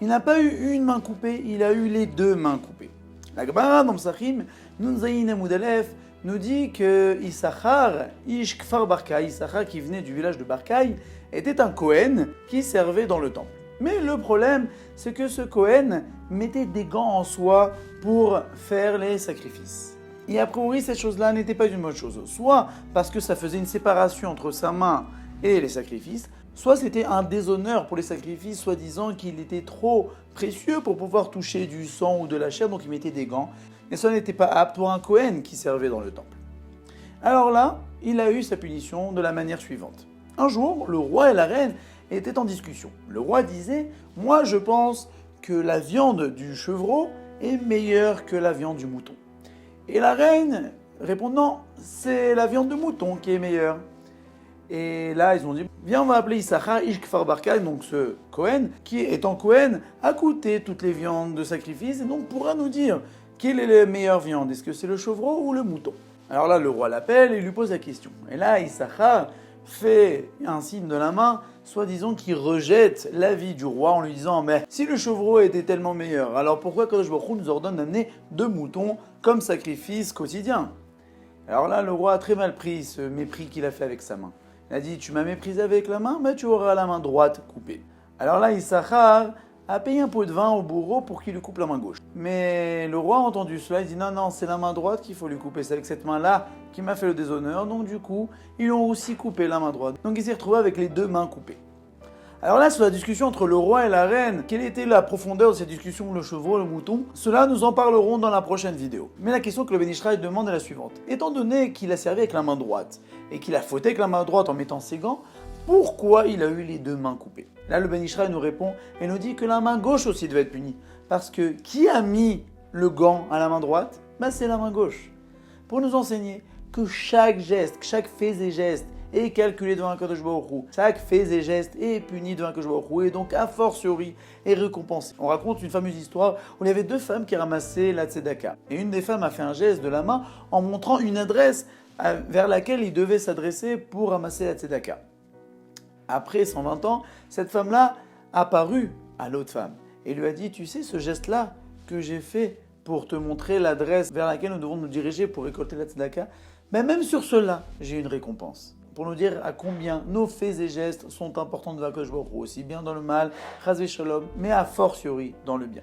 il n'a pas eu une main coupée, il a eu les deux mains coupées. La Gemara dans Psachim, Nun Zayin Amud Aleph, nous dit que Issachar, Ish Kfar Barkai, Issachar qui venait du village de Barkai, était un Kohen qui servait dans le temple. Mais le problème, c'est que ce Kohen mettait des gants en soie pour faire les sacrifices. Et a priori, cette chose-là n'était pas une bonne chose. Soit parce que ça faisait une séparation entre sa main et les sacrifices, soit c'était un déshonneur pour les sacrifices, soi-disant qu'il était trop précieux pour pouvoir toucher du sang ou de la chair, donc il mettait des gants. Et ça n'était pas apte pour un Kohen qui servait dans le temple. Alors là, il a eu sa punition de la manière suivante. Un jour, le roi et la reine étaient en discussion. Le roi disait « Moi, je pense que la viande du chevreau est meilleure que la viande du mouton. » Et la reine répond « Non, c'est la viande de mouton qui est meilleure. » Et là, ils ont dit « Viens, on va appeler Issachar Ish Kfar Barkai, donc ce Kohen, qui étant Kohen, a goûté toutes les viandes de sacrifice et donc pourra nous dire quelle est la meilleure viande, est-ce que c'est le chevreau ou le mouton ?» Alors là, le roi l'appelle et lui pose la question. Et là, Issachar fait un signe de la main, soi-disant qu'il rejette l'avis du roi en lui disant « Mais si le chevreau était tellement meilleur, alors pourquoi Kadosh Baruch Hu nous ordonne d'amener 2 moutons comme sacrifice quotidien ?» Alors là, le roi a très mal pris ce mépris qu'il a fait avec sa main. Il a dit « Tu m'as méprisé avec la main, mais tu auras la main droite coupée. » Alors là, Issachar a payé un pot de vin au bourreau pour qu'il lui coupe la main gauche. Mais le roi a entendu cela, il dit non, non, c'est la main droite qu'il faut lui couper, c'est avec cette main-là qui m'a fait le déshonneur, donc du coup, ils ont aussi coupé la main droite. Donc il s'est retrouvé avec les 2 mains coupées. Alors là, sur la discussion entre le roi et la reine, quelle était la profondeur de cette discussion, le chevreau, le mouton? Cela, nous en parlerons dans la prochaine vidéo. Mais la question que le Ben Ish Chai demande est la suivante. Étant donné qu'il a servi avec la main droite, et qu'il a fauté avec la main droite en mettant ses gants, pourquoi il a eu les 2 mains coupées? Là, le Ben Ish Chai nous répond et nous dit que la main gauche aussi devait être punie. Parce que qui a mis le gant à la main droite? C'est la main gauche. Pour nous enseigner que chaque geste, chaque fait et geste est calculé devant un Kadosh Baruch Hu. Chaque fait et geste est puni devant un Kadosh Baruch Hu et donc a fortiori est récompensé. On raconte une fameuse histoire où il y avait 2 femmes qui ramassaient la tzedaka. Et une des femmes a fait un geste de la main en montrant une adresse vers laquelle il devait s'adresser pour ramasser la tzedaka. Après 120 ans, cette femme-là a paru à l'autre femme et lui a dit « Tu sais, ce geste-là que j'ai fait pour te montrer l'adresse vers laquelle nous devons nous diriger pour récolter la tzedaka, même sur cela, j'ai une récompense. » Pour nous dire à combien nos faits et gestes sont importants de la Kadosh Baruch Hu, aussi bien dans le mal, chas v'shalom, mais a fortiori dans le bien.